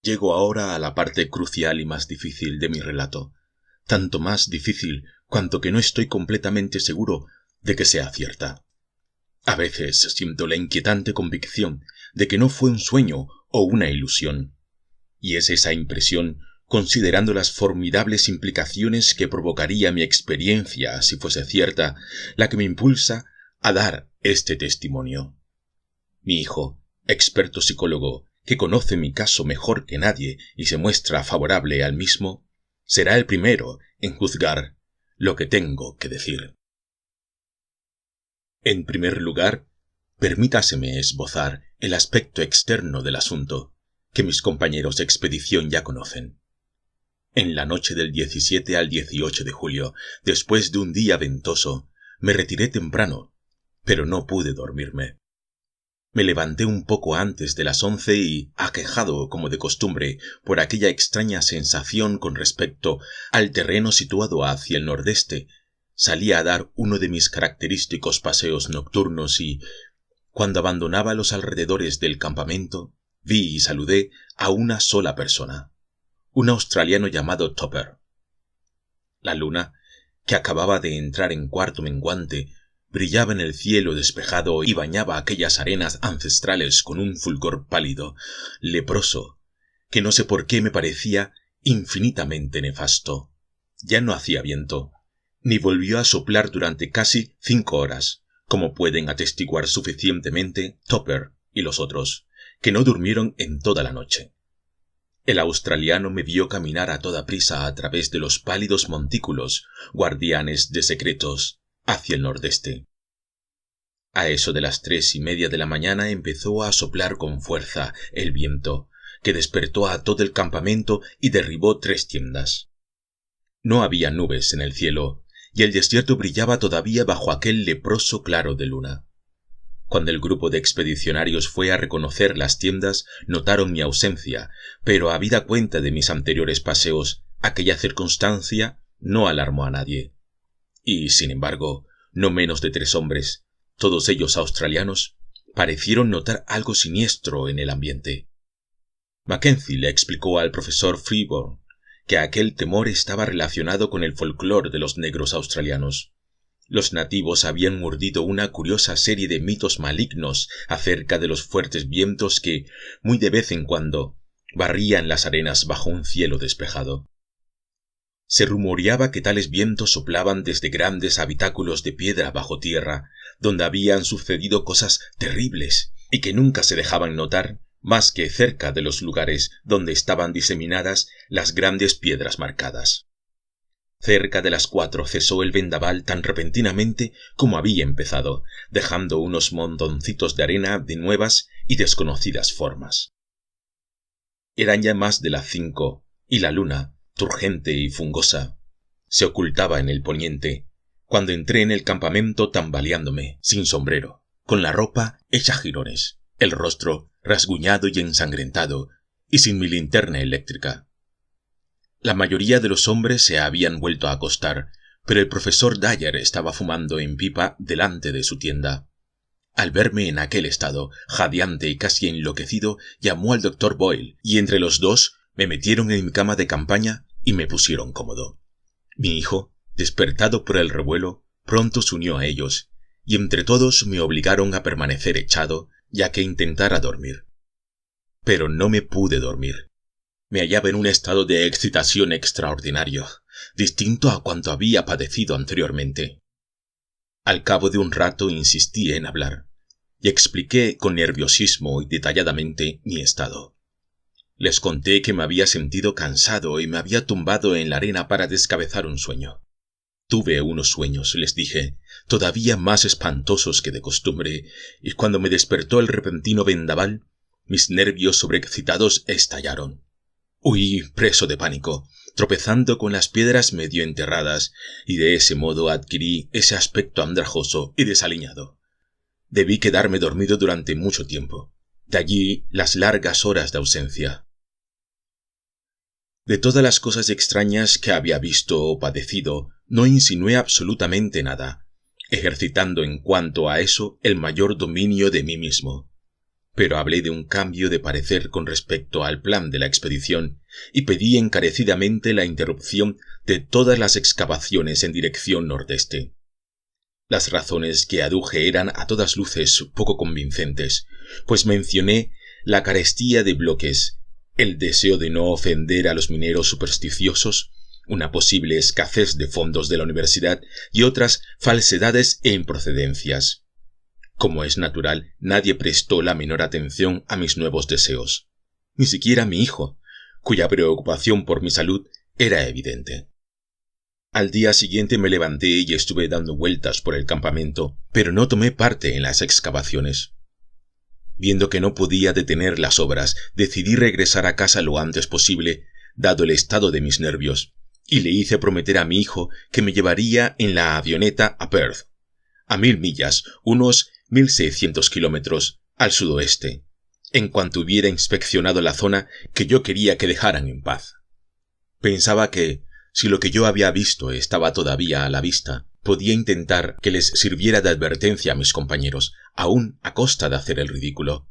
Llego ahora a la parte crucial y más difícil de mi relato, tanto más difícil cuanto que no estoy completamente seguro de que sea cierta. A veces siento la inquietante convicción de que no fue un sueño o una ilusión, y es esa impresión, considerando las formidables implicaciones que provocaría mi experiencia si fuese cierta, la que me impulsa a dar este testimonio. Mi hijo, experto psicólogo, que conoce mi caso mejor que nadie y se muestra favorable al mismo, será el primero en juzgar lo que tengo que decir. En primer lugar, permítaseme esbozar el aspecto externo del asunto, que mis compañeros de expedición ya conocen. En la noche del 17 al 18 de julio, después de un día ventoso, me retiré temprano, pero no pude dormirme. Me levanté un poco antes de las 11 y, aquejado como de costumbre por aquella extraña sensación con respecto al terreno situado hacia el nordeste, salí a dar uno de mis característicos paseos nocturnos y, cuando abandonaba los alrededores del campamento, vi y saludé a una sola persona, un australiano llamado Tupper. La luna, que acababa de entrar en cuarto menguante, brillaba en el cielo despejado y bañaba aquellas arenas ancestrales con un fulgor pálido, leproso, que no sé por qué me parecía infinitamente nefasto. Ya no hacía viento, ni volvió a soplar durante casi 5 horas, como pueden atestiguar suficientemente Tupper y los otros, que no durmieron en toda la noche. El australiano me vio caminar a toda prisa a través de los pálidos montículos, guardianes de secretos, hacia el nordeste. A eso de las 3:30 de la mañana empezó a soplar con fuerza el viento, que despertó a todo el campamento y derribó 3 tiendas. No había nubes en el cielo, y el desierto brillaba todavía bajo aquel leproso claro de luna. Cuando el grupo de expedicionarios fue a reconocer las tiendas, notaron mi ausencia, pero habida cuenta de mis anteriores paseos, aquella circunstancia no alarmó a nadie. Y, sin embargo, no menos de 3 hombres, todos ellos australianos, parecieron notar algo siniestro en el ambiente. Mackenzie le explicó al profesor Freeborn que aquel temor estaba relacionado con el folclore de los negros australianos. Los nativos habían urdido una curiosa serie de mitos malignos acerca de los fuertes vientos que, muy de vez en cuando, barrían las arenas bajo un cielo despejado. Se rumoreaba que tales vientos soplaban desde grandes habitáculos de piedra bajo tierra, donde habían sucedido cosas terribles y que nunca se dejaban notar más que cerca de los lugares donde estaban diseminadas las grandes piedras marcadas. Cerca de las 4 cesó el vendaval tan repentinamente como había empezado, dejando unos montoncitos de arena de nuevas y desconocidas formas. Eran ya más de las 5 y la luna, turgente y fungosa, se ocultaba en el poniente, cuando entré en el campamento tambaleándome, sin sombrero, con la ropa hecha jirones, el rostro rasguñado y ensangrentado, y sin mi linterna eléctrica. La mayoría de los hombres se habían vuelto a acostar, pero el profesor Dyer estaba fumando en pipa delante de su tienda. Al verme en aquel estado, jadeante y casi enloquecido, llamó al doctor Boyle, y entre los dos me metieron en mi cama de campaña y me pusieron cómodo. Mi hijo, despertado por el revuelo, pronto se unió a ellos, y entre todos me obligaron a permanecer echado, ya que intentara dormir. Pero no me pude dormir. Me hallaba en un estado de excitación extraordinario, distinto a cuanto había padecido anteriormente. Al cabo de un rato insistí en hablar, y expliqué con nerviosismo y detalladamente mi estado. Les conté que me había sentido cansado y me había tumbado en la arena para descabezar un sueño. Tuve unos sueños, les dije, todavía más espantosos que de costumbre, y cuando me despertó el repentino vendaval, mis nervios sobreexcitados estallaron. Huí preso de pánico, tropezando con las piedras medio enterradas, y de ese modo adquirí ese aspecto andrajoso y desaliñado. Debí quedarme dormido durante mucho tiempo, de allí las largas horas de ausencia. De todas las cosas extrañas que había visto o padecido, no insinué absolutamente nada, ejercitando en cuanto a eso el mayor dominio de mí mismo. pero hablé de un cambio de parecer con respecto al plan de la expedición y pedí encarecidamente la interrupción de todas las excavaciones en dirección nordeste. Las razones que aduje eran a todas luces poco convincentes, pues mencioné la carestía de bloques, el deseo de no ofender a los mineros supersticiosos, una posible escasez de fondos de la universidad y otras falsedades e improcedencias. Como es natural, nadie prestó la menor atención a mis nuevos deseos, ni siquiera mi hijo, cuya preocupación por mi salud era evidente. Al día siguiente me levanté y estuve dando vueltas por el campamento, pero no tomé parte en las excavaciones. Viendo que no podía detener las obras, decidí regresar a casa lo antes posible, dado el estado de mis nervios, y le hice prometer a mi hijo que me llevaría en la avioneta a Perth, a 1000 millas, unos 1600 kilómetros, al sudoeste, en cuanto hubiera inspeccionado la zona que yo quería que dejaran en paz. Pensaba que, si lo que yo había visto estaba todavía a la vista, podía intentar que les sirviera de advertencia a mis compañeros, aún a costa de hacer el ridículo.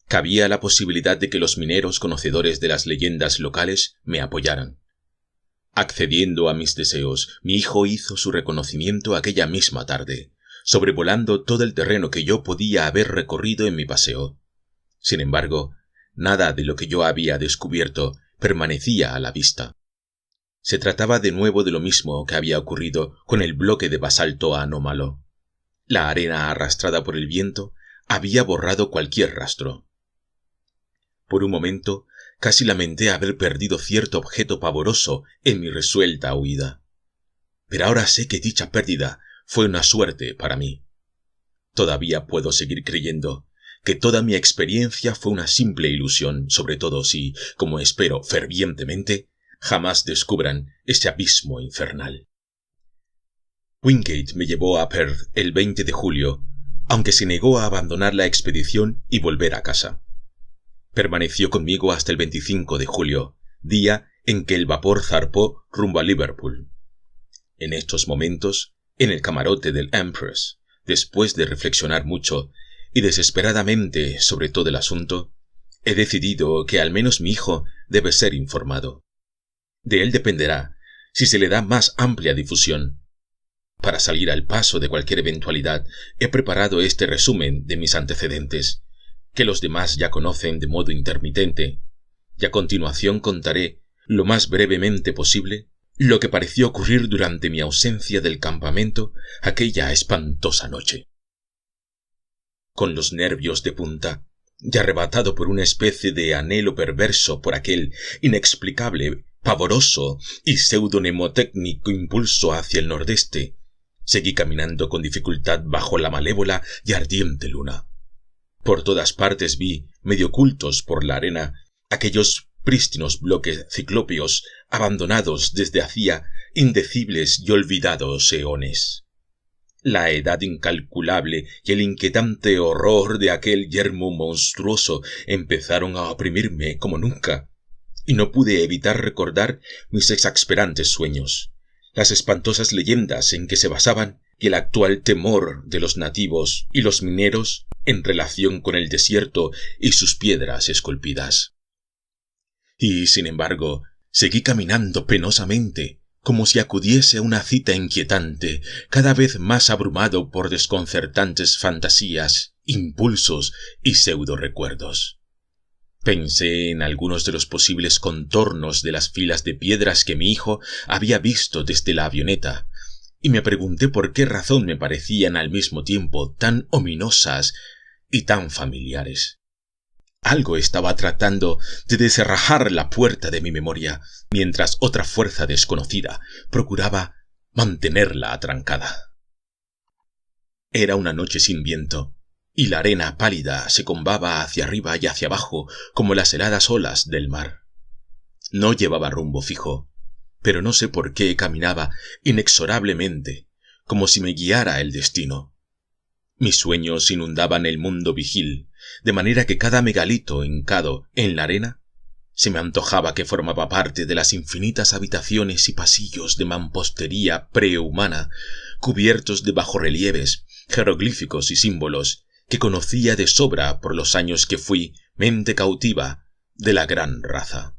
Cabía la posibilidad de que los mineros conocedores de las leyendas locales me apoyaran. Accediendo a mis deseos, mi hijo hizo su reconocimiento aquella misma tarde, sobrevolando todo el terreno que yo podía haber recorrido en mi paseo. Sin embargo, nada de lo que yo había descubierto permanecía a la vista. Se trataba de nuevo de lo mismo que había ocurrido con el bloque de basalto anómalo. La arena arrastrada por el viento había borrado cualquier rastro. Por un momento, casi lamenté haber perdido cierto objeto pavoroso en mi resuelta huida. Pero ahora sé que dicha pérdida fue una suerte para mí. Todavía puedo seguir creyendo que toda mi experiencia fue una simple ilusión, sobre todo si, como espero fervientemente, jamás descubran ese abismo infernal. Wingate me llevó a Perth el 20 de julio, aunque se negó a abandonar la expedición y volver a casa. Permaneció conmigo hasta el 25 de julio, día en que el vapor zarpó rumbo a Liverpool. En estos momentos, en el camarote del Empress, después de reflexionar mucho y desesperadamente sobre todo el asunto, he decidido que al menos mi hijo debe ser informado. De él dependerá si se le da más amplia difusión. Para salir al paso de cualquier eventualidad, he preparado este resumen de mis antecedentes, que los demás ya conocen de modo intermitente, y a continuación contaré, lo más brevemente posible, lo que pareció ocurrir durante mi ausencia del campamento aquella espantosa noche. Con los nervios de punta, y arrebatado por una especie de anhelo perverso por aquel inexplicable, pavoroso y pseudo-mnemotécnico impulso hacia el nordeste, seguí caminando con dificultad bajo la malévola y ardiente luna. Por todas partes vi, medio ocultos por la arena, aquellos prístinos bloques ciclópeos abandonados desde hacía indecibles y olvidados eones. La edad incalculable y el inquietante horror de aquel yermo monstruoso empezaron a oprimirme como nunca, y no pude evitar recordar mis exasperantes sueños, las espantosas leyendas en que se basaban y el actual temor de los nativos y los mineros en relación con el desierto y sus piedras esculpidas. Y, sin embargo, seguí caminando penosamente, como si acudiese a una cita inquietante, cada vez más abrumado por desconcertantes fantasías, impulsos y pseudo-recuerdos. Pensé en algunos de los posibles contornos de las filas de piedras que mi hijo había visto desde la avioneta, y me pregunté por qué razón me parecían al mismo tiempo tan ominosas y tan familiares. Algo estaba tratando de descerrajar la puerta de mi memoria, mientras otra fuerza desconocida procuraba mantenerla atrancada. Era una noche sin viento, y la arena pálida se combaba hacia arriba y hacia abajo como las heladas olas del mar. No llevaba rumbo fijo, pero no sé por qué caminaba inexorablemente, como si me guiara el destino. Mis sueños inundaban el mundo vigil, de manera que cada megalito hincado en la arena se me antojaba que formaba parte de las infinitas habitaciones y pasillos de mampostería prehumana, cubiertos de bajorrelieves, jeroglíficos y símbolos, que conocía de sobra por los años que fui mente cautiva de la gran raza.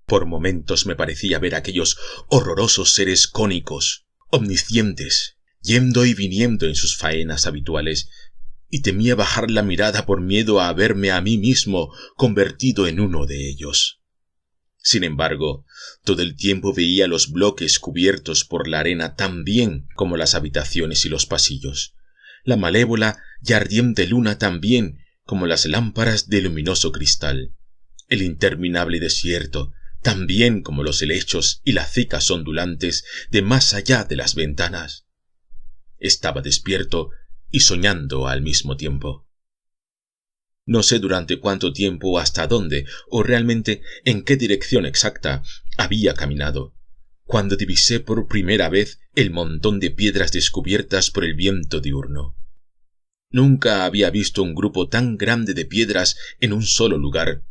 Por momentos me parecía ver aquellos horrorosos seres cónicos, omniscientes, yendo y viniendo en sus faenas habituales, y temía bajar la mirada por miedo a verme a mí mismo convertido en uno de ellos. Sin embargo, todo el tiempo veía los bloques cubiertos por la arena tan bien como las habitaciones y los pasillos, la malévola y ardiente luna tan bien como las lámparas de luminoso cristal, el interminable desierto tan bien como los helechos y las cicas ondulantes de más allá de las ventanas. Estaba despierto y soñando al mismo tiempo. No sé durante cuánto tiempo, hasta dónde, o realmente en qué dirección exacta había caminado, cuando divisé por primera vez el montón de piedras descubiertas por el viento diurno. Nunca había visto un grupo tan grande de piedras en un solo lugar,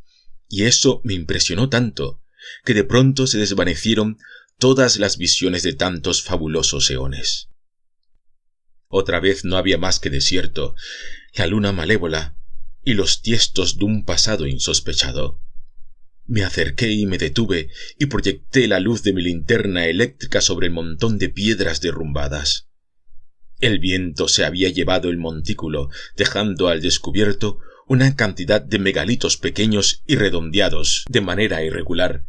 y eso me impresionó tanto, que de pronto se desvanecieron todas las visiones de tantos fabulosos eones. Otra vez no había más que desierto, la luna malévola y los tiestos de un pasado insospechado. Me acerqué y me detuve y proyecté la luz de mi linterna eléctrica sobre el montón de piedras derrumbadas. El viento se había llevado el montículo, dejando al descubierto una cantidad de megalitos pequeños y redondeados de manera irregular,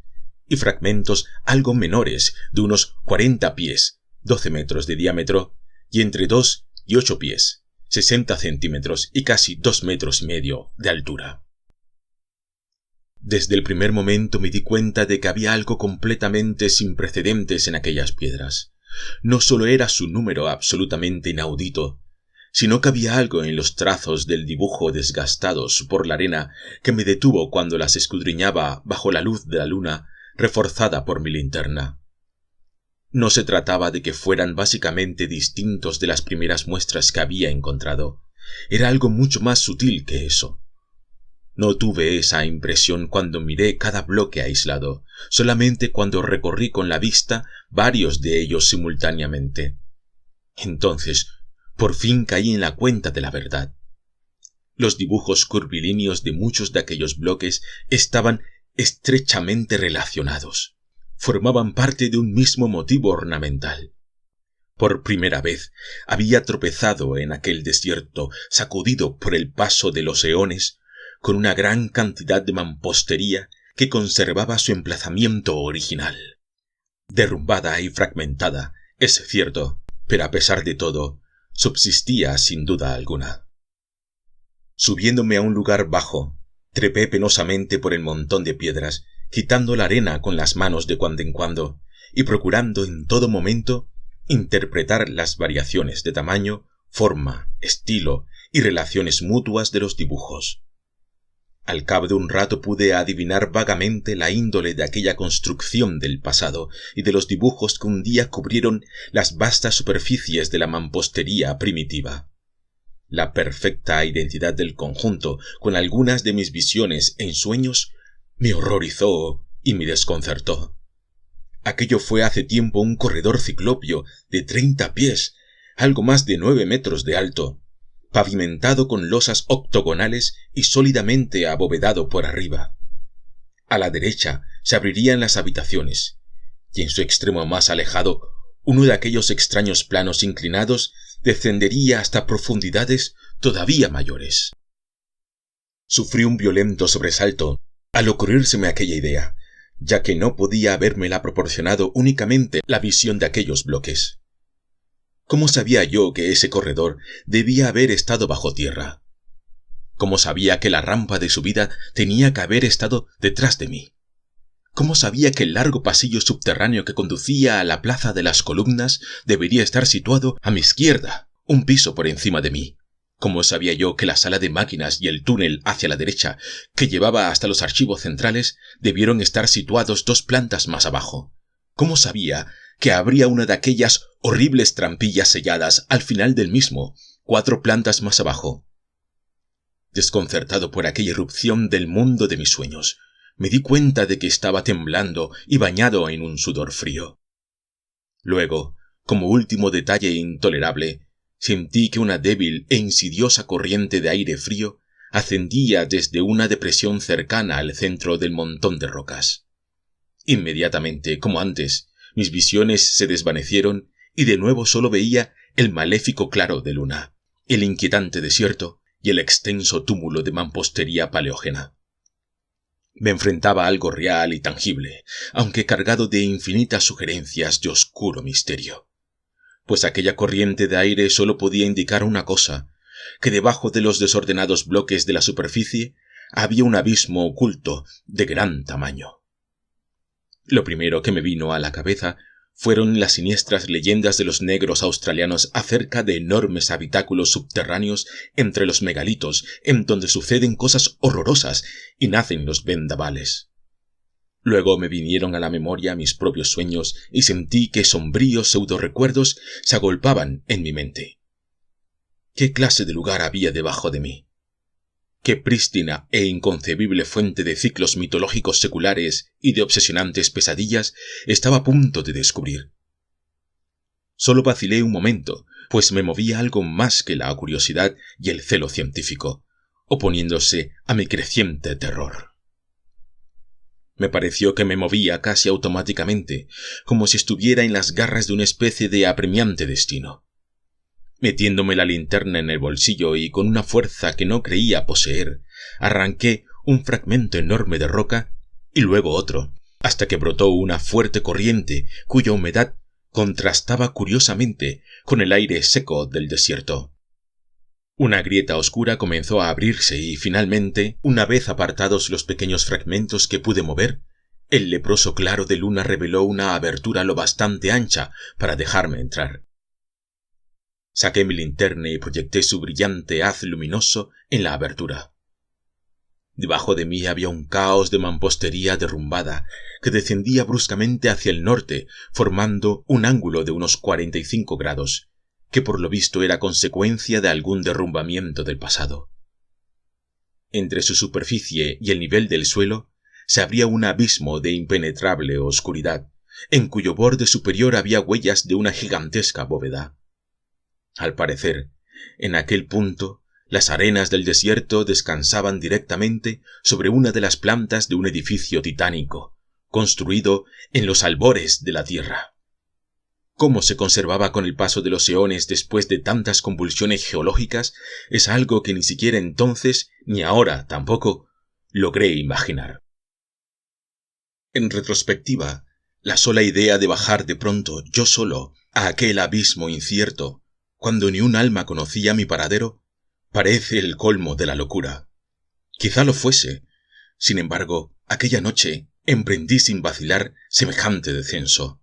y fragmentos algo menores de unos 40 pies, 12 metros de diámetro, y entre 2 y 8 pies, 60 centímetros y casi 2 metros y medio de altura. Desde el primer momento me di cuenta de que había algo completamente sin precedentes en aquellas piedras. No solo era su número absolutamente inaudito, sino que había algo en los trazos del dibujo desgastados por la arena que me detuvo cuando las escudriñaba bajo la luz de la luna reforzada por mi linterna. No se trataba de que fueran básicamente distintos de las primeras muestras que había encontrado. Era algo mucho más sutil que eso. No tuve esa impresión cuando miré cada bloque aislado, solamente cuando recorrí con la vista varios de ellos simultáneamente. Entonces, por fin caí en la cuenta de la verdad. Los dibujos curvilíneos de muchos de aquellos bloques estaban estrechamente relacionados. Formaban parte de un mismo motivo ornamental. Por primera vez había tropezado en aquel desierto, sacudido por el paso de los eones, con una gran cantidad de mampostería que conservaba su emplazamiento original. Derrumbada y fragmentada, es cierto, pero a pesar de todo, subsistía sin duda alguna. Subiéndome a un lugar bajo, trepé penosamente por el montón de piedras, quitando la arena con las manos de cuando en cuando, y procurando en todo momento interpretar las variaciones de tamaño, forma, estilo y relaciones mutuas de los dibujos. Al cabo de un rato pude adivinar vagamente la índole de aquella construcción del pasado y de los dibujos que un día cubrieron las vastas superficies de la mampostería primitiva. La perfecta identidad del conjunto con algunas de mis visiones en sueños me horrorizó y me desconcertó. Aquello fue hace tiempo un corredor ciclópeo de 30 pies, algo más de 9 metros de alto, pavimentado con losas octogonales y sólidamente abovedado por arriba. A la derecha se abrirían las habitaciones, y en su extremo más alejado, uno de aquellos extraños planos inclinados descendería hasta profundidades todavía mayores. Sufrí un violento sobresalto al ocurrírseme aquella idea, ya que no podía habérmela proporcionado únicamente la visión de aquellos bloques. ¿Cómo sabía yo que ese corredor debía haber estado bajo tierra? ¿Cómo sabía que la rampa de subida tenía que haber estado detrás de mí? ¿Cómo sabía que el largo pasillo subterráneo que conducía a la plaza de las columnas debería estar situado a mi izquierda, un piso por encima de mí? ¿Cómo sabía yo que la sala de máquinas y el túnel hacia la derecha, que llevaba hasta los archivos centrales, debieron estar situados 2 plantas más abajo? ¿Cómo sabía que habría una de aquellas horribles trampillas selladas al final del mismo, 4 plantas más abajo? Desconcertado por aquella irrupción del mundo de mis sueños, me di cuenta de que estaba temblando y bañado en un sudor frío. Luego, como último detalle intolerable, sentí que una débil e insidiosa corriente de aire frío ascendía desde una depresión cercana al centro del montón de rocas. Inmediatamente, como antes, mis visiones se desvanecieron y de nuevo solo veía el maléfico claro de luna, el inquietante desierto y el extenso túmulo de mampostería paleógena. Me enfrentaba a algo real y tangible, aunque cargado de infinitas sugerencias de oscuro misterio. Pues aquella corriente de aire solo podía indicar una cosa, que debajo de los desordenados bloques de la superficie había un abismo oculto de gran tamaño. Lo primero que me vino a la cabeza fueron las siniestras leyendas de los negros australianos acerca de enormes habitáculos subterráneos entre los megalitos, en donde suceden cosas horrorosas y nacen los vendavales. Luego me vinieron a la memoria mis propios sueños y sentí que sombríos pseudo-recuerdos se agolpaban en mi mente. ¿Qué clase de lugar había debajo de mí? ¿Qué prístina e inconcebible fuente de ciclos mitológicos seculares y de obsesionantes pesadillas estaba a punto de descubrir? Solo vacilé un momento, pues me movía algo más que la curiosidad y el celo científico, oponiéndose a mi creciente terror. Me pareció que me movía casi automáticamente, como si estuviera en las garras de una especie de apremiante destino. Metiéndome la linterna en el bolsillo y con una fuerza que no creía poseer, arranqué un fragmento enorme de roca y luego otro, hasta que brotó una fuerte corriente cuya humedad contrastaba curiosamente con el aire seco del desierto. Una grieta oscura comenzó a abrirse y finalmente, una vez apartados los pequeños fragmentos que pude mover, el leproso claro de luna reveló una abertura lo bastante ancha para dejarme entrar. Saqué mi linterna y proyecté su brillante haz luminoso en la abertura. Debajo de mí había un caos de mampostería derrumbada que descendía bruscamente hacia el norte, formando un ángulo de unos 45 grados, que por lo visto era consecuencia de algún derrumbamiento del pasado. Entre su superficie y el nivel del suelo se abría un abismo de impenetrable oscuridad, en cuyo borde superior había huellas de una gigantesca bóveda. Al parecer, en aquel punto, las arenas del desierto descansaban directamente sobre una de las plantas de un edificio titánico, construido en los albores de la Tierra. Cómo se conservaba con el paso de los eones después de tantas convulsiones geológicas es algo que ni siquiera entonces, ni ahora tampoco, logré imaginar. En retrospectiva, la sola idea de bajar de pronto, yo solo, a aquel abismo incierto, cuando ni un alma conocía mi paradero, parece el colmo de la locura. Quizá lo fuese. Sin embargo, aquella noche emprendí sin vacilar semejante descenso.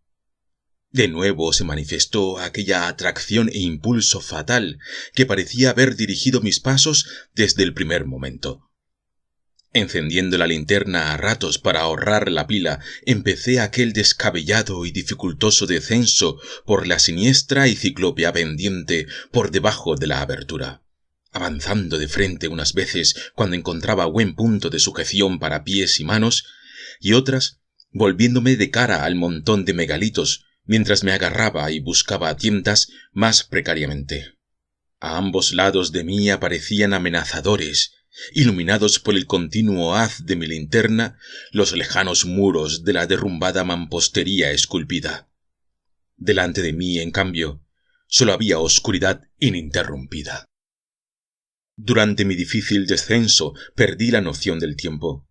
De nuevo se manifestó aquella atracción e impulso fatal que parecía haber dirigido mis pasos desde el primer momento. Encendiendo la linterna a ratos para ahorrar la pila, empecé aquel descabellado y dificultoso descenso por la siniestra y ciclópea pendiente por debajo de la abertura, avanzando de frente unas veces cuando encontraba buen punto de sujeción para pies y manos, y otras volviéndome de cara al montón de megalitos mientras me agarraba y buscaba a tientas más precariamente. A ambos lados de mí aparecían amenazadores, iluminados por el continuo haz de mi linterna, los lejanos muros de la derrumbada mampostería esculpida. Delante de mí, en cambio, solo había oscuridad ininterrumpida. Durante mi difícil descenso perdí la noción del tiempo.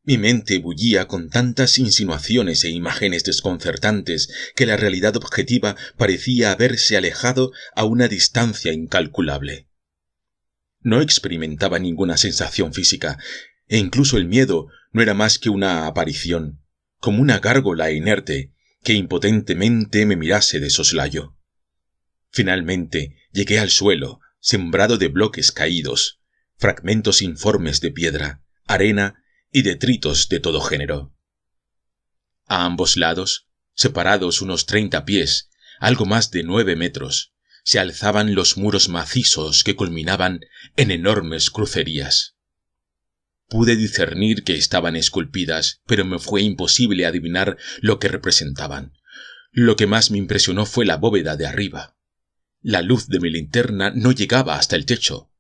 Mi mente bullía con tantas insinuaciones e imágenes desconcertantes que la realidad objetiva parecía haberse alejado a una distancia incalculable. No experimentaba ninguna sensación física, e incluso el miedo no era más que una aparición, como una gárgola inerte que impotentemente me mirase de soslayo. Finalmente llegué al suelo, sembrado de bloques caídos, fragmentos informes de piedra, arena y detritos de todo género. A ambos lados, separados unos 30 pies, algo más de 9 metros, se alzaban los muros macizos que culminaban en enormes crucerías. Pude discernir que estaban esculpidas, pero me fue imposible adivinar lo que representaban. Lo que más me impresionó fue la bóveda de arriba. La luz de mi linterna no llegaba hasta el techo,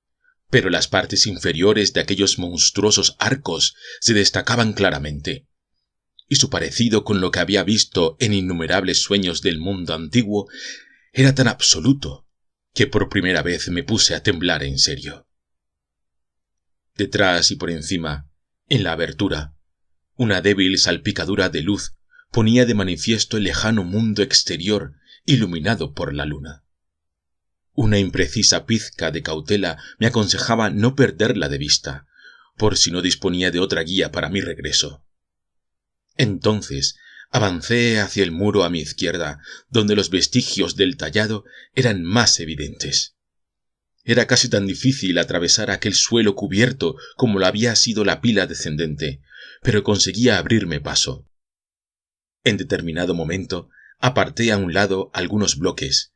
pero las partes inferiores de aquellos monstruosos arcos se destacaban claramente, y su parecido con lo que había visto en innumerables sueños del mundo antiguo era tan absoluto que por primera vez me puse a temblar en serio. Detrás y por encima, en la abertura, una débil salpicadura de luz ponía de manifiesto el lejano mundo exterior iluminado por la luna. Una imprecisa pizca de cautela me aconsejaba no perderla de vista, por si no disponía de otra guía para mi regreso. Entonces avancé hacia el muro a mi izquierda, donde los vestigios del tallado eran más evidentes. Era casi tan difícil atravesar aquel suelo cubierto como lo había sido la pila descendente, pero conseguía abrirme paso. En determinado momento aparté a un lado algunos bloques,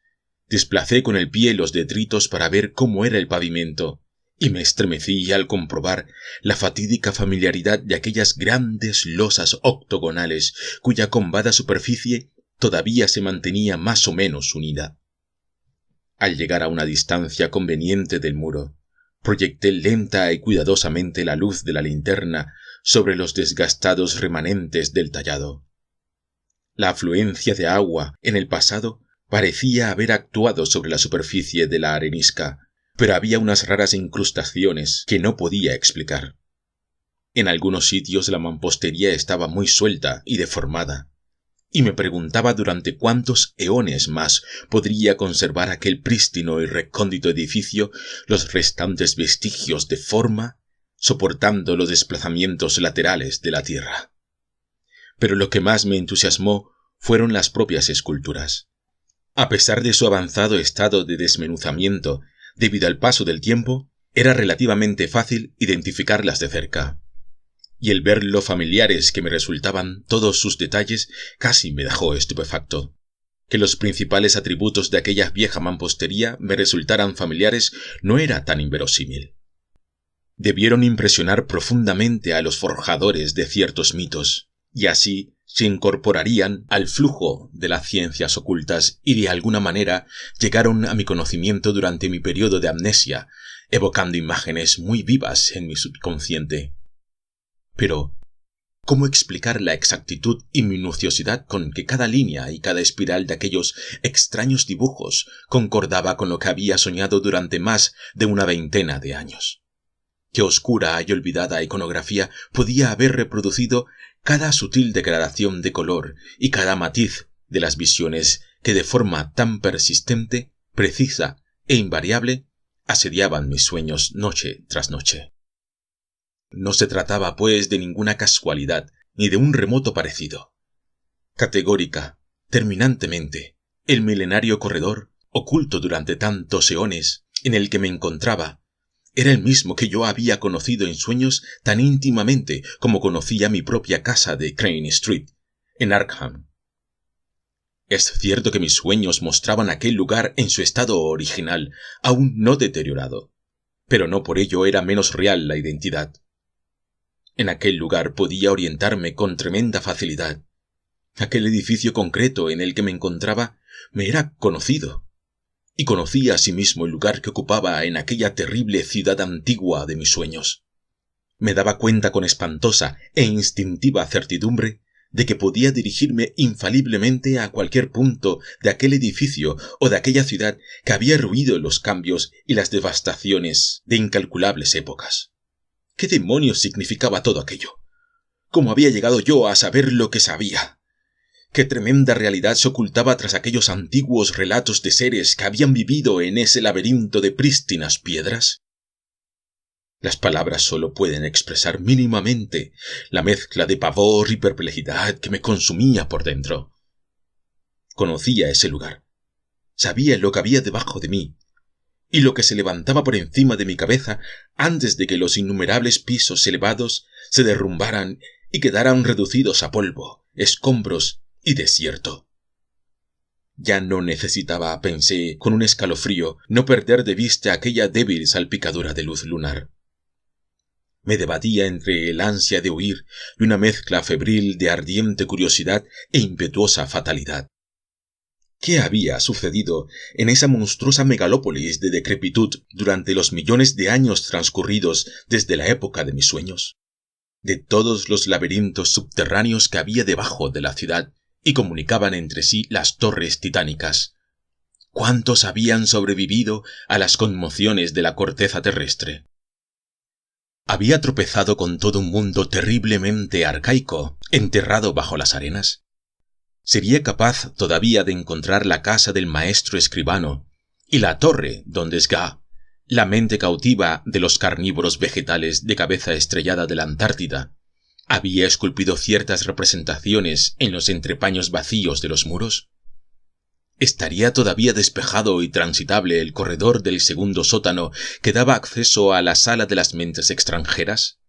desplacé con el pie los detritos para ver cómo era el pavimento, y me estremecí al comprobar la fatídica familiaridad de aquellas grandes losas octogonales cuya combada superficie todavía se mantenía más o menos unida. Al llegar a una distancia conveniente del muro, proyecté lenta y cuidadosamente la luz de la linterna sobre los desgastados remanentes del tallado. La afluencia de agua en el pasado parecía haber actuado sobre la superficie de la arenisca, pero había unas raras incrustaciones que no podía explicar. En algunos sitios la mampostería estaba muy suelta y deformada, y me preguntaba durante cuántos eones más podría conservar aquel prístino y recóndito edificio los restantes vestigios de forma, soportando los desplazamientos laterales de la tierra. Pero lo que más me entusiasmó fueron las propias esculturas. A pesar de su avanzado estado de desmenuzamiento, debido al paso del tiempo, era relativamente fácil identificarlas de cerca. Y el ver lo familiares que me resultaban todos sus detalles casi me dejó estupefacto. Que los principales atributos de aquella vieja mampostería me resultaran familiares no era tan inverosímil. Debieron impresionar profundamente a los forjadores de ciertos mitos, y así se incorporarían al flujo de las ciencias ocultas y de alguna manera llegaron a mi conocimiento durante mi periodo de amnesia, evocando imágenes muy vivas en mi subconsciente. Pero, ¿cómo explicar la exactitud y minuciosidad con que cada línea y cada espiral de aquellos extraños dibujos concordaba con lo que había soñado durante más de una veintena de años? ¿Qué oscura y olvidada iconografía podía haber reproducido cada sutil degradación de color y cada matiz de las visiones que de forma tan persistente, precisa e invariable asediaban mis sueños noche tras noche? No se trataba, pues, de ninguna casualidad, ni de un remoto parecido. Categórica, terminantemente, el milenario corredor, oculto durante tantos eones, en el que me encontraba, era el mismo que yo había conocido en sueños tan íntimamente como conocía mi propia casa de Crane Street, en Arkham. Es cierto que mis sueños mostraban aquel lugar en su estado original, aún no deteriorado, pero no por ello era menos real la identidad. En aquel lugar podía orientarme con tremenda facilidad. Aquel edificio concreto en el que me encontraba me era conocido, y conocía asimismo el lugar que ocupaba en aquella terrible ciudad antigua de mis sueños. Me daba cuenta con espantosa e instintiva certidumbre de que podía dirigirme infaliblemente a cualquier punto de aquel edificio o de aquella ciudad que había ruido los cambios y las devastaciones de incalculables épocas. ¿Qué demonios significaba todo aquello? ¿Cómo había llegado yo a saber lo que sabía? ¿Qué tremenda realidad se ocultaba tras aquellos antiguos relatos de seres que habían vivido en ese laberinto de prístinas piedras? Las palabras solo pueden expresar mínimamente la mezcla de pavor y perplejidad que me consumía por dentro. Conocía ese lugar. Sabía lo que había debajo de mí y lo que se levantaba por encima de mi cabeza antes de que los innumerables pisos elevados se derrumbaran y quedaran reducidos a polvo, escombros y desierto. Ya no necesitaba, pensé, con un escalofrío, no perder de vista aquella débil salpicadura de luz lunar. Me debatía entre el ansia de huir y una mezcla febril de ardiente curiosidad e impetuosa fatalidad. ¿Qué había sucedido en esa monstruosa megalópolis de decrepitud durante los millones de años transcurridos desde la época de mis sueños? De todos los laberintos subterráneos que había debajo de la ciudad y comunicaban entre sí las torres titánicas, ¿cuántos habían sobrevivido a las conmociones de la corteza terrestre? ¿Había tropezado con todo un mundo terriblemente arcaico, enterrado bajo las arenas? ¿Sería capaz todavía de encontrar la casa del maestro escribano y la torre donde Sga, la mente cautiva de los carnívoros vegetales de cabeza estrellada de la Antártida, había esculpido ciertas representaciones en los entrepaños vacíos de los muros? ¿Estaría todavía despejado y transitable el corredor del segundo sótano que daba acceso a la sala de las mentes extranjeras?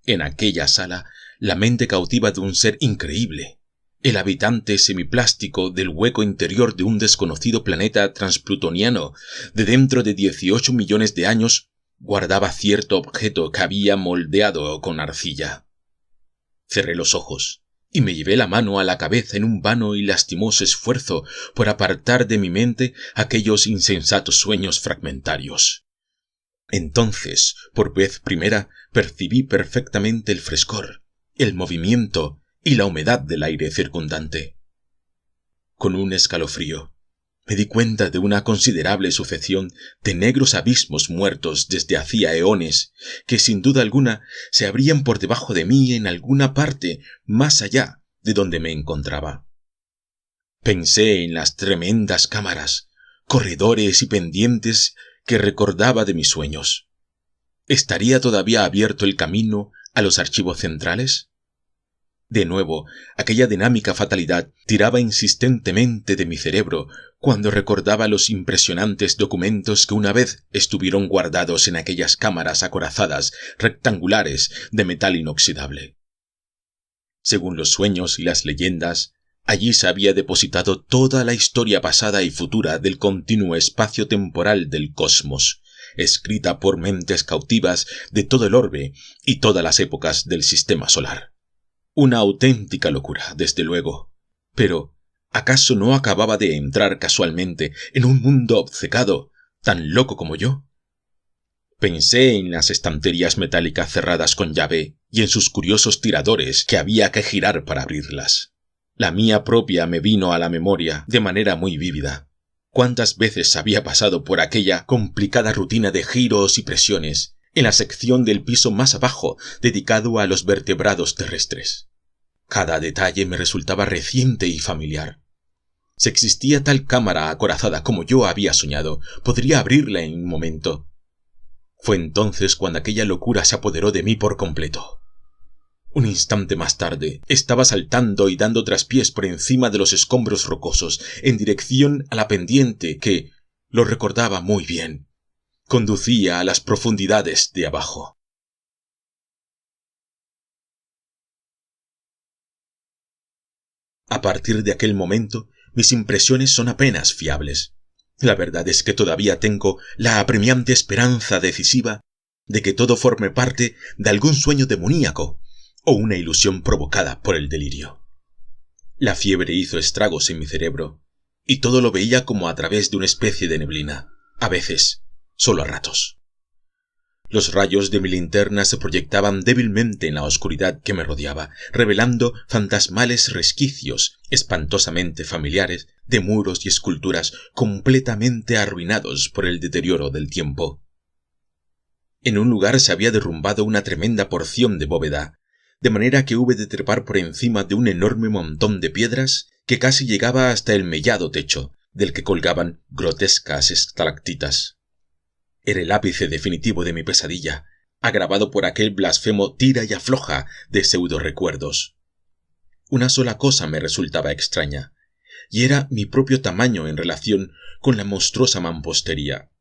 En aquella sala, la mente cautiva de un ser increíble, el habitante semiplástico del hueco interior de un desconocido planeta transplutoniano de dentro de 18 millones de años, guardaba cierto objeto que había moldeado con arcilla. Cerré los ojos y me llevé la mano a la cabeza en un vano y lastimoso esfuerzo por apartar de mi mente aquellos insensatos sueños fragmentarios. Entonces, por vez primera, percibí perfectamente el frescor, el movimiento y la humedad del aire circundante. Con un escalofrío, me di cuenta de una considerable sucesión de negros abismos muertos desde hacía eones, que sin duda alguna se abrían por debajo de mí en alguna parte más allá de donde me encontraba. Pensé en las tremendas cámaras, corredores y pendientes que recordaba de mis sueños. ¿Estaría todavía abierto el camino a los archivos centrales? De nuevo, aquella dinámica fatalidad tiraba insistentemente de mi cerebro cuando recordaba los impresionantes documentos que una vez estuvieron guardados en aquellas cámaras acorazadas, rectangulares, de metal inoxidable. Según los sueños y las leyendas, allí se había depositado toda la historia pasada y futura del continuo espacio temporal del cosmos, escrita por mentes cautivas de todo el orbe y todas las épocas del sistema solar. Una auténtica locura, desde luego. Pero, ¿acaso no acababa de entrar casualmente en un mundo obcecado, tan loco como yo? Pensé en las estanterías metálicas cerradas con llave y en sus curiosos tiradores que había que girar para abrirlas. La mía propia me vino a la memoria de manera muy vívida. ¿Cuántas veces había pasado por aquella complicada rutina de giros y presiones en la sección del piso más abajo dedicado a los vertebrados terrestres? Cada detalle me resultaba reciente y familiar. Si existía tal cámara acorazada como yo había soñado, podría abrirla en un momento. Fue entonces cuando aquella locura se apoderó de mí por completo. Un instante más tarde, estaba saltando y dando traspiés por encima de los escombros rocosos en dirección a la pendiente que, lo recordaba muy bien, conducía a las profundidades de abajo. A partir de aquel momento, mis impresiones son apenas fiables. La verdad es que todavía tengo la apremiante esperanza decisiva de que todo forme parte de algún sueño demoníaco o una ilusión provocada por el delirio. La fiebre hizo estragos en mi cerebro, y todo lo veía como a través de una especie de neblina, a veces, solo a ratos. Los rayos de mi linterna se proyectaban débilmente en la oscuridad que me rodeaba, revelando fantasmales resquicios espantosamente familiares de muros y esculturas completamente arruinados por el deterioro del tiempo. En un lugar se había derrumbado una tremenda porción de bóveda, de manera que hube de trepar por encima de un enorme montón de piedras que casi llegaba hasta el mellado techo, del que colgaban grotescas estalactitas. Era el ápice definitivo de mi pesadilla, agravado por aquel blasfemo tira y afloja de pseudo-recuerdos. Una sola cosa me resultaba extraña, y era mi propio tamaño en relación con la monstruosa mampostería.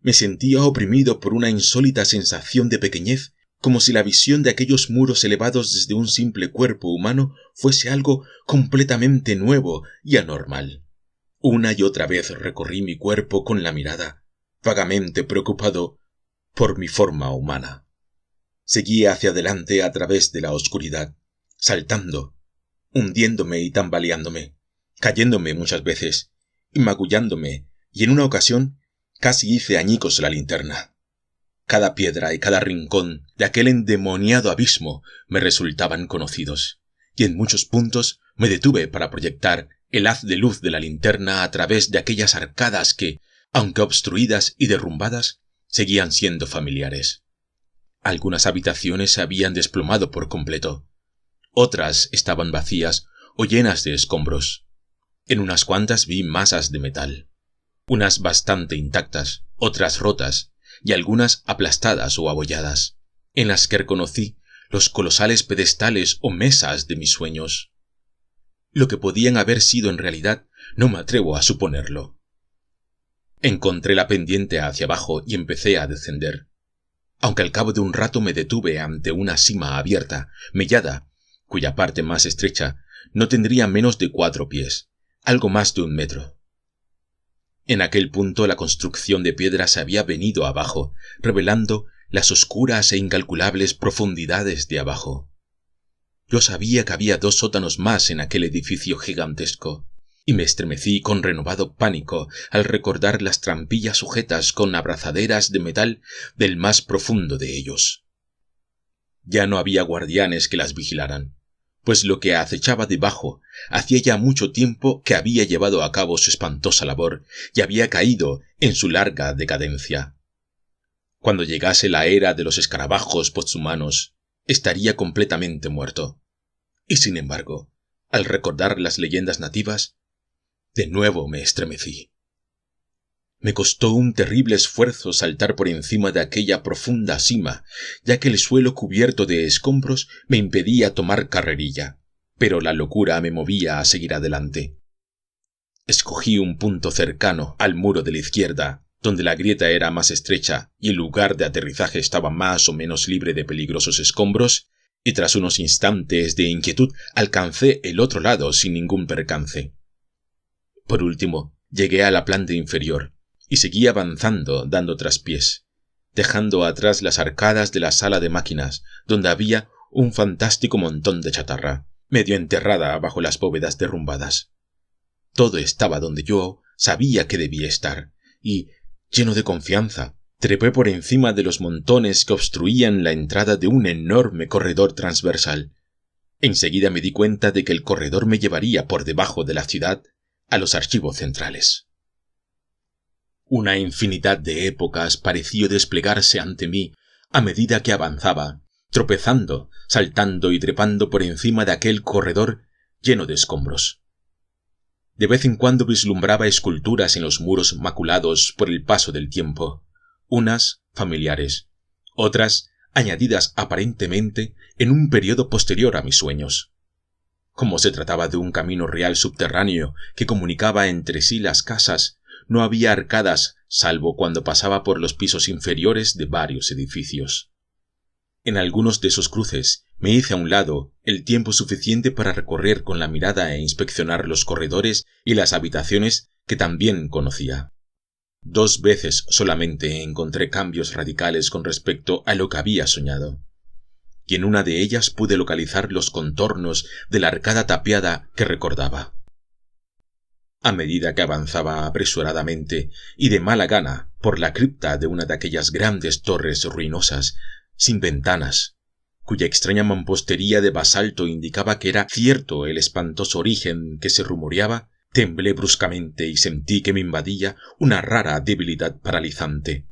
Me sentía oprimido por una insólita sensación de pequeñez, como si la visión de aquellos muros elevados desde un simple cuerpo humano fuese algo completamente nuevo y anormal. Una y otra vez recorrí mi cuerpo con la mirada, vagamente preocupado por mi forma humana. Seguí hacia adelante a través de la oscuridad, saltando, hundiéndome y tambaleándome, cayéndome muchas veces y magullándome, y en una ocasión casi hice añicos la linterna. Cada piedra y cada rincón de aquel endemoniado abismo me resultaban conocidos, y en muchos puntos me detuve para proyectar el haz de luz de la linterna a través de aquellas arcadas que, aunque obstruidas y derrumbadas, seguían siendo familiares. Algunas habitaciones se habían desplomado por completo, otras estaban vacías o llenas de escombros. En unas cuantas vi masas de metal, unas bastante intactas, otras rotas, y algunas aplastadas o abolladas, en las que reconocí los colosales pedestales o mesas de mis sueños. Lo que podían haber sido en realidad no me atrevo a suponerlo. Encontré la pendiente hacia abajo y empecé a descender, aunque al cabo de un rato me detuve ante una sima abierta, mellada, cuya parte más estrecha no tendría menos de 4 pies, algo más de 1 metro. En aquel punto la construcción de piedra se había venido abajo, revelando las oscuras e incalculables profundidades de abajo. Yo sabía que había 2 sótanos más en aquel edificio gigantesco, y me estremecí con renovado pánico al recordar las trampillas sujetas con abrazaderas de metal del más profundo de ellos. Ya no había guardianes que las vigilaran, pues lo que acechaba debajo hacía ya mucho tiempo que había llevado a cabo su espantosa labor y había caído en su larga decadencia. Cuando llegase la era de los escarabajos posthumanos, estaría completamente muerto. Y sin embargo, al recordar las leyendas nativas, de nuevo me estremecí. Me costó un terrible esfuerzo saltar por encima de aquella profunda sima, ya que el suelo cubierto de escombros me impedía tomar carrerilla, pero la locura me movía a seguir adelante. Escogí un punto cercano al muro de la izquierda, donde la grieta era más estrecha y el lugar de aterrizaje estaba más o menos libre de peligrosos escombros, y tras unos instantes de inquietud alcancé el otro lado sin ningún percance. Por último, llegué a la planta inferior, y seguí avanzando dando traspiés, dejando atrás las arcadas de la sala de máquinas, donde había un fantástico montón de chatarra, medio enterrada bajo las bóvedas derrumbadas. Todo estaba donde yo sabía que debía estar, y, lleno de confianza, trepé por encima de los montones que obstruían la entrada de un enorme corredor transversal. Enseguida me di cuenta de que el corredor me llevaría por debajo de la ciudad a los archivos centrales. Una infinidad de épocas pareció desplegarse ante mí a medida que avanzaba, tropezando, saltando y trepando por encima de aquel corredor lleno de escombros. De vez en cuando vislumbraba esculturas en los muros maculados por el paso del tiempo, unas familiares, otras añadidas aparentemente en un periodo posterior a mis sueños. Como se trataba de un camino real subterráneo que comunicaba entre sí las casas, no había arcadas salvo cuando pasaba por los pisos inferiores de varios edificios. En algunos de esos cruces me hice a un lado el tiempo suficiente para recorrer con la mirada e inspeccionar los corredores y las habitaciones que también conocía. 2 veces solamente encontré cambios radicales con respecto a lo que había soñado, y en una de ellas pude localizar los contornos de la arcada tapiada que recordaba. A medida que avanzaba apresuradamente y de mala gana por la cripta de una de aquellas grandes torres ruinosas, sin ventanas, cuya extraña mampostería de basalto indicaba que era cierto el espantoso origen que se rumoreaba, temblé bruscamente y sentí que me invadía una rara debilidad paralizante.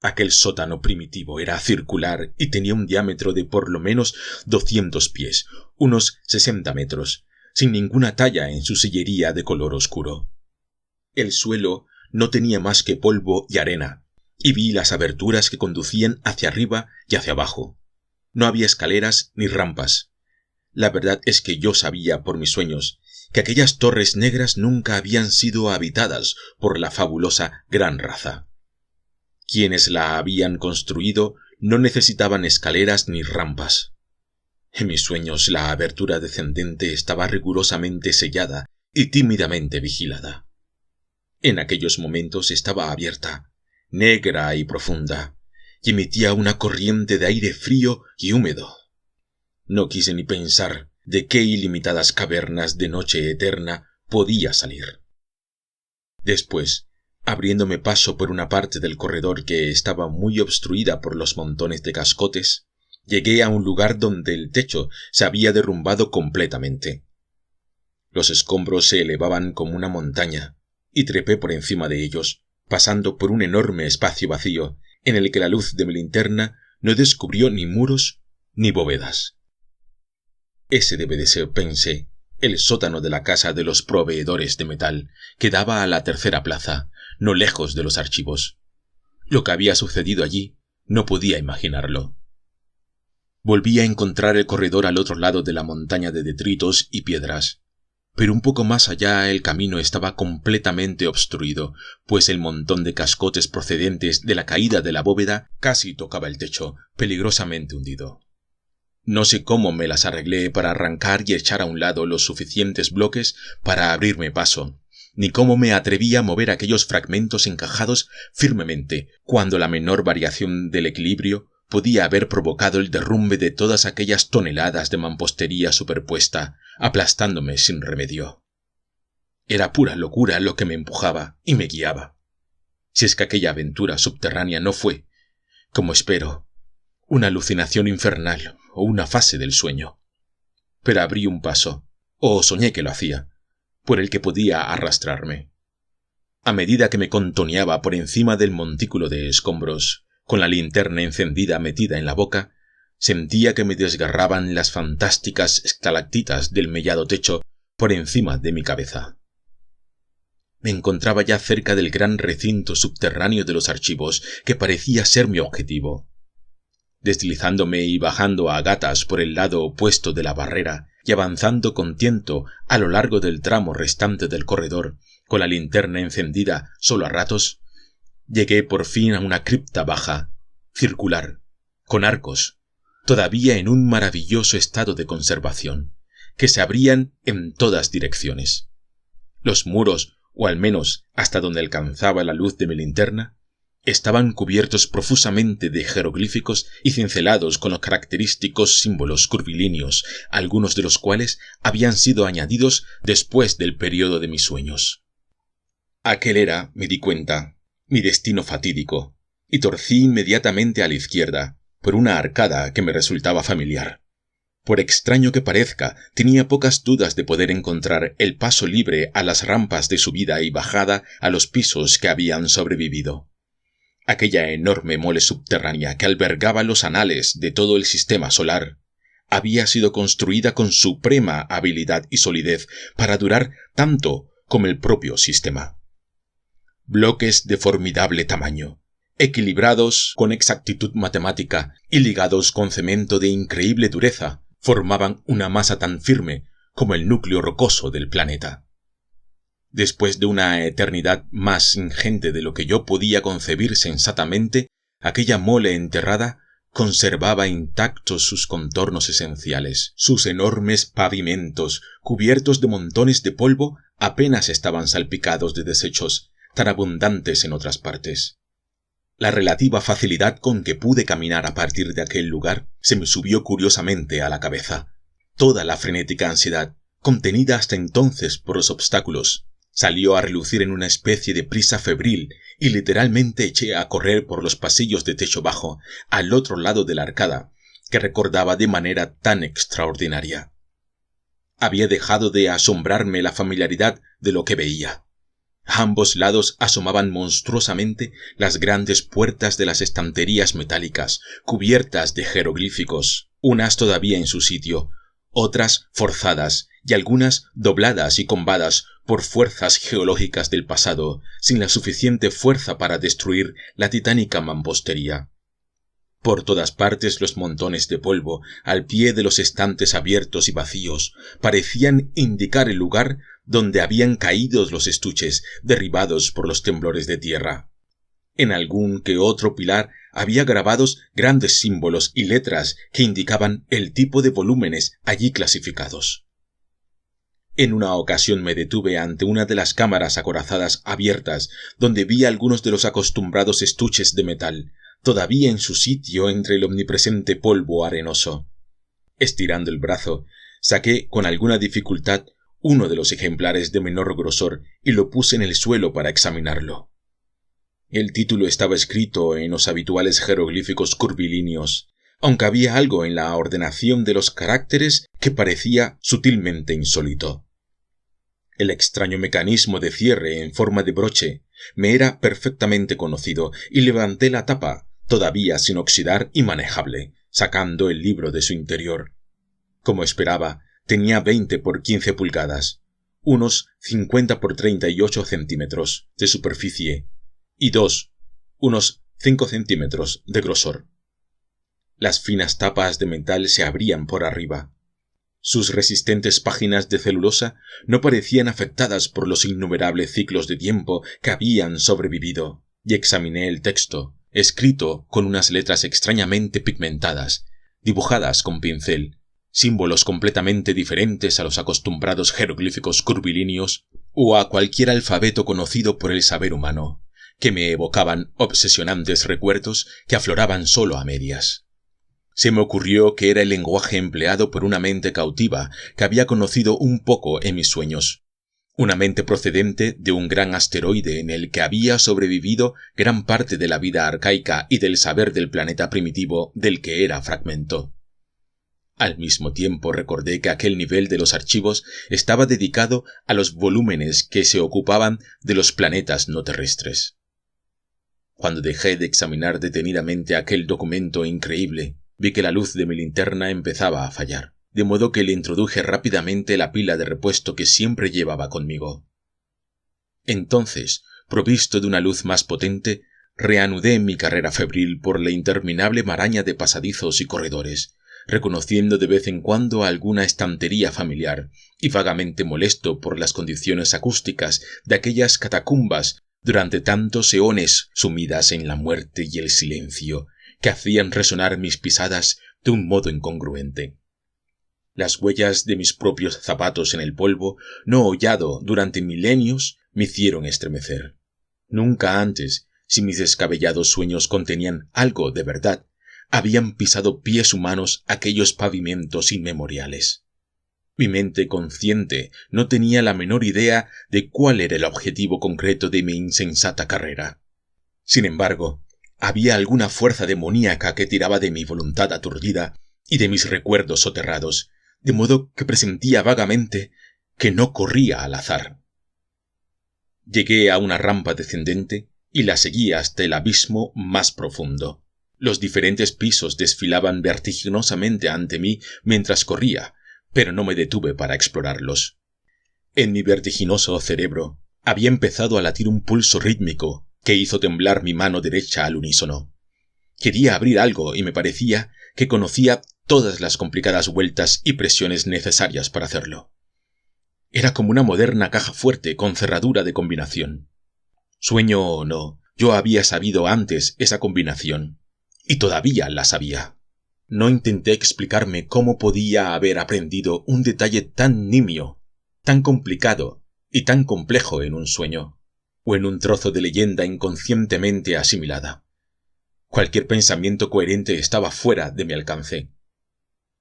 Aquel sótano primitivo era circular y tenía un diámetro de por lo menos 200 pies, unos 60 metros, sin ninguna talla en su sillería de color oscuro. El suelo no tenía más que polvo y arena, y vi las aberturas que conducían hacia arriba y hacia abajo. No había escaleras ni rampas. La verdad es que yo sabía por mis sueños que aquellas torres negras nunca habían sido habitadas por la fabulosa gran raza. Quienes la habían construido no necesitaban escaleras ni rampas. En mis sueños la abertura descendente estaba rigurosamente sellada y tímidamente vigilada. En aquellos momentos estaba abierta, negra y profunda, y emitía una corriente de aire frío y húmedo. No quise ni pensar de qué ilimitadas cavernas de noche eterna podía salir. Después, abriéndome paso por una parte del corredor que estaba muy obstruida por los montones de cascotes, llegué a un lugar donde el techo se había derrumbado completamente. Los escombros se elevaban como una montaña, y trepé por encima de ellos, pasando por un enorme espacio vacío, en el que la luz de mi linterna no descubrió ni muros ni bóvedas. Ese debe de ser, pensé, el sótano de la casa de los proveedores de metal, que daba a la tercera plaza, no lejos de los archivos. Lo que había sucedido allí no podía imaginarlo. Volví a encontrar el corredor al otro lado de la montaña de detritos y piedras, pero un poco más allá el camino estaba completamente obstruido, pues el montón de cascotes procedentes de la caída de la bóveda casi tocaba el techo, peligrosamente hundido. No sé cómo me las arreglé para arrancar y echar a un lado los suficientes bloques para abrirme paso, ni cómo me atreví a mover aquellos fragmentos encajados firmemente, cuando la menor variación del equilibrio podía haber provocado el derrumbe de todas aquellas toneladas de mampostería superpuesta, aplastándome sin remedio. Era pura locura lo que me empujaba y me guiaba. Si es que aquella aventura subterránea no fue, como espero, una alucinación infernal o una fase del sueño. Pero abrí un paso, o soñé que lo hacía, por el que podía arrastrarme. A medida que me contoneaba por encima del montículo de escombros, con la linterna encendida metida en la boca, sentía que me desgarraban las fantásticas estalactitas del mellado techo por encima de mi cabeza. Me encontraba ya cerca del gran recinto subterráneo de los archivos, que parecía ser mi objetivo. Deslizándome y bajando a gatas por el lado opuesto de la barrera y avanzando con tiento a lo largo del tramo restante del corredor, con la linterna encendida solo a ratos, llegué por fin a una cripta baja, circular, con arcos, todavía en un maravilloso estado de conservación, que se abrían en todas direcciones. Los muros, o al menos hasta donde alcanzaba la luz de mi linterna, estaban cubiertos profusamente de jeroglíficos y cincelados con los característicos símbolos curvilíneos, algunos de los cuales habían sido añadidos después del período de mis sueños. Aquel era, me di cuenta, mi destino fatídico, y torcí inmediatamente a la izquierda, por una arcada que me resultaba familiar. Por extraño que parezca, tenía pocas dudas de poder encontrar el paso libre a las rampas de subida y bajada a los pisos que habían sobrevivido. Aquella enorme mole subterránea que albergaba los anales de todo el sistema solar había sido construida con suprema habilidad y solidez para durar tanto como el propio sistema. Bloques de formidable tamaño, equilibrados con exactitud matemática y ligados con cemento de increíble dureza, formaban una masa tan firme como el núcleo rocoso del planeta. Después de una eternidad más ingente de lo que yo podía concebir sensatamente, aquella mole enterrada conservaba intactos sus contornos esenciales. Sus enormes pavimentos, cubiertos de montones de polvo, apenas estaban salpicados de desechos, tan abundantes en otras partes. La relativa facilidad con que pude caminar a partir de aquel lugar se me subió curiosamente a la cabeza. Toda la frenética ansiedad, contenida hasta entonces por los obstáculos, salió a relucir en una especie de prisa febril y literalmente eché a correr por los pasillos de techo bajo, al otro lado de la arcada, que recordaba de manera tan extraordinaria. Había dejado de asombrarme la familiaridad de lo que veía. A ambos lados asomaban monstruosamente las grandes puertas de las estanterías metálicas, cubiertas de jeroglíficos, unas todavía en su sitio, otras forzadas y algunas dobladas y combadas por fuerzas geológicas del pasado, sin la suficiente fuerza para destruir la titánica mampostería. Por todas partes los montones de polvo, al pie de los estantes abiertos y vacíos, parecían indicar el lugar donde habían caído los estuches derribados por los temblores de tierra. En algún que otro pilar había grabados grandes símbolos y letras que indicaban el tipo de volúmenes allí clasificados. En una ocasión me detuve ante una de las cámaras acorazadas abiertas, donde vi algunos de los acostumbrados estuches de metal, todavía en su sitio entre el omnipresente polvo arenoso. Estirando el brazo, saqué con alguna dificultad uno de los ejemplares de menor grosor y lo puse en el suelo para examinarlo. El título estaba escrito en los habituales jeroglíficos curvilíneos, aunque había algo en la ordenación de los caracteres que parecía sutilmente insólito. El extraño mecanismo de cierre en forma de broche me era perfectamente conocido y levanté la tapa, todavía sin oxidar y manejable, sacando el libro de su interior. Como esperaba, tenía 20 por 15 pulgadas, unos 50 por 38 centímetros de superficie y unos 5 centímetros de grosor. Las finas tapas de metal se abrían por arriba. Sus resistentes páginas de celulosa no parecían afectadas por los innumerables ciclos de tiempo que habían sobrevivido, y examiné el texto, escrito con unas letras extrañamente pigmentadas, dibujadas con pincel, símbolos completamente diferentes a los acostumbrados jeroglíficos curvilíneos o a cualquier alfabeto conocido por el saber humano, que me evocaban obsesionantes recuerdos que afloraban solo a medias. Se me ocurrió que era el lenguaje empleado por una mente cautiva que había conocido un poco en mis sueños, una mente procedente de un gran asteroide en el que había sobrevivido gran parte de la vida arcaica y del saber del planeta primitivo del que era fragmento. Al mismo tiempo recordé que aquel nivel de los archivos estaba dedicado a los volúmenes que se ocupaban de los planetas no terrestres. Cuando dejé de examinar detenidamente aquel documento increíble, vi que la luz de mi linterna empezaba a fallar, de modo que le introduje rápidamente la pila de repuesto que siempre llevaba conmigo. Entonces, provisto de una luz más potente, reanudé mi carrera febril por la interminable maraña de pasadizos y corredores, reconociendo de vez en cuando alguna estantería familiar y vagamente molesto por las condiciones acústicas de aquellas catacumbas durante tantos eones sumidas en la muerte y el silencio, que hacían resonar mis pisadas de un modo incongruente. Las huellas de mis propios zapatos en el polvo, no hollado durante milenios, me hicieron estremecer. Nunca antes, si mis descabellados sueños contenían algo de verdad, habían pisado pies humanos aquellos pavimentos inmemoriales. Mi mente consciente no tenía la menor idea de cuál era el objetivo concreto de mi insensata carrera. Sin embargo, había alguna fuerza demoníaca que tiraba de mi voluntad aturdida y de mis recuerdos soterrados, de modo que presentía vagamente que no corría al azar. Llegué a una rampa descendente y la seguí hasta el abismo más profundo. Los diferentes pisos desfilaban vertiginosamente ante mí mientras corría, pero no me detuve para explorarlos. En mi vertiginoso cerebro había empezado a latir un pulso rítmico que hizo temblar mi mano derecha al unísono. Quería abrir algo y me parecía que conocía todas las complicadas vueltas y presiones necesarias para hacerlo. Era como una moderna caja fuerte con cerradura de combinación. Sueño o no, yo había sabido antes esa combinación, y todavía la sabía. No intenté explicarme cómo podía haber aprendido un detalle tan nimio, tan complicado y tan complejo en un sueño, o en un trozo de leyenda inconscientemente asimilada. Cualquier pensamiento coherente estaba fuera de mi alcance.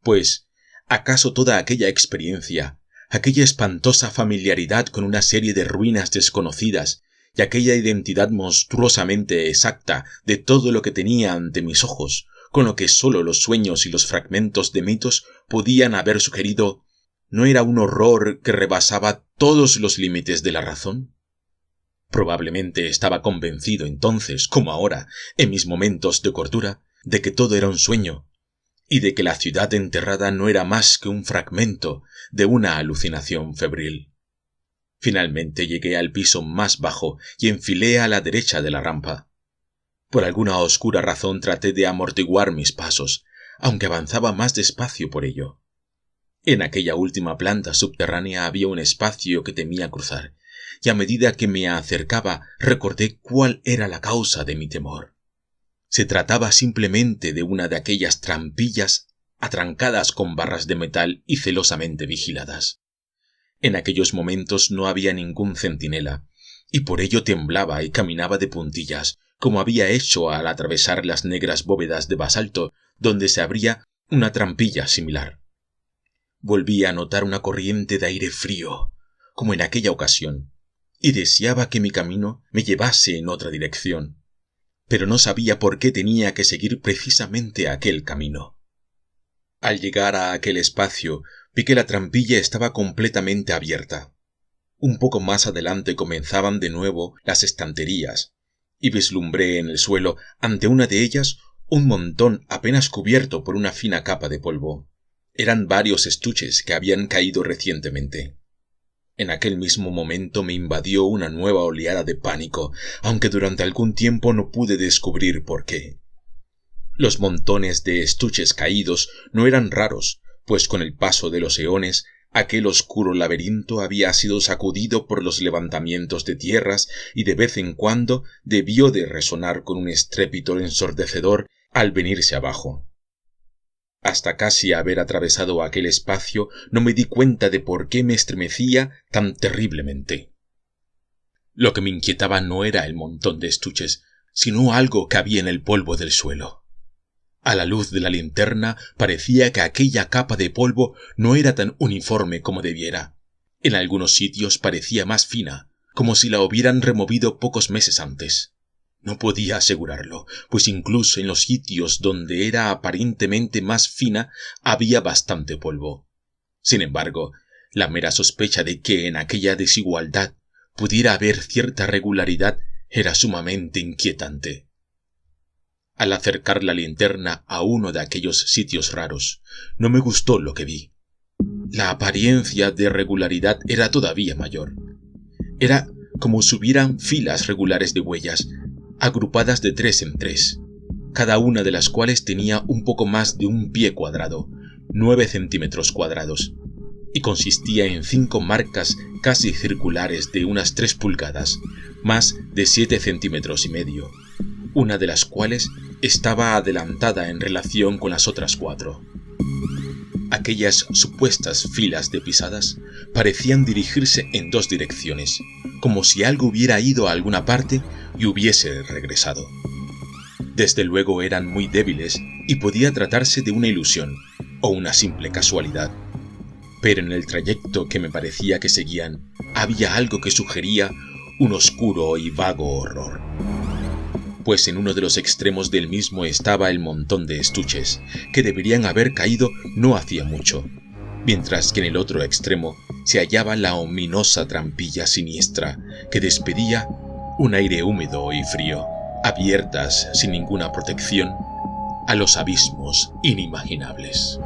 Pues, ¿acaso toda aquella experiencia, aquella espantosa familiaridad con una serie de ruinas desconocidas y aquella identidad monstruosamente exacta de todo lo que tenía ante mis ojos, con lo que sólo los sueños y los fragmentos de mitos podían haber sugerido, no era un horror que rebasaba todos los límites de la razón? Probablemente estaba convencido entonces, como ahora, en mis momentos de cordura, de que todo era un sueño, y de que la ciudad enterrada no era más que un fragmento de una alucinación febril. Finalmente llegué al piso más bajo y enfilé a la derecha de la rampa. Por alguna oscura razón traté de amortiguar mis pasos, aunque avanzaba más despacio por ello. En aquella última planta subterránea había un espacio que temía cruzar, y a medida que me acercaba recordé cuál era la causa de mi temor. Se trataba simplemente de una de aquellas trampillas atrancadas con barras de metal y celosamente vigiladas. En aquellos momentos no había ningún centinela, y por ello temblaba y caminaba de puntillas, como había hecho al atravesar las negras bóvedas de basalto donde se abría una trampilla similar. volví a notar una corriente de aire frío, como en aquella ocasión, y deseaba que mi camino me llevase en otra dirección, pero no sabía por qué tenía que seguir precisamente aquel camino. Al llegar a aquel espacio, vi que la trampilla estaba completamente abierta. Un poco más adelante comenzaban de nuevo las estanterías, y vislumbré en el suelo, ante una de ellas, un montón apenas cubierto por una fina capa de polvo. Eran varios estuches que habían caído recientemente. En aquel mismo momento me invadió una nueva oleada de pánico, aunque durante algún tiempo no pude descubrir por qué. Los montones de estuches caídos no eran raros, pues con el paso de los eones, aquel oscuro laberinto había sido sacudido por los levantamientos de tierras y de vez en cuando debió de resonar con un estrépito ensordecedor al venirse abajo. Hasta casi haber atravesado aquel espacio no me di cuenta de por qué me estremecía tan terriblemente. Lo que me inquietaba no era el montón de estuches, sino algo que había en el polvo del suelo. A la luz de la linterna parecía que aquella capa de polvo no era tan uniforme como debiera. En algunos sitios parecía más fina, como si la hubieran removido pocos meses antes. No podía asegurarlo, pues incluso en los sitios donde era aparentemente más fina había bastante polvo. Sin embargo, la mera sospecha de que en aquella desigualdad pudiera haber cierta regularidad era sumamente inquietante. Al acercar la linterna a uno de aquellos sitios raros, no me gustó lo que vi. La apariencia de regularidad era todavía mayor. Era como si hubieran filas regulares de huellas, agrupadas de 3 en 3, cada una de las cuales tenía un poco más de un pie cuadrado, 9 centímetros cuadrados, y consistía en 5 marcas casi circulares de unas 3 pulgadas, más de 7 centímetros y medio, una de las cuales estaba adelantada en relación con las otras 4. Aquellas supuestas filas de pisadas parecían dirigirse en 2 direcciones, como si algo hubiera ido a alguna parte y hubiese regresado. Desde luego eran muy débiles y podía tratarse de una ilusión o una simple casualidad, pero en el trayecto que me parecía que seguían había algo que sugería un oscuro y vago horror. Pues en uno de los extremos del mismo estaba el montón de estuches, que deberían haber caído no hacía mucho, mientras que en el otro extremo se hallaba la ominosa trampilla siniestra que despedía un aire húmedo y frío, abiertas sin ninguna protección a los abismos inimaginables.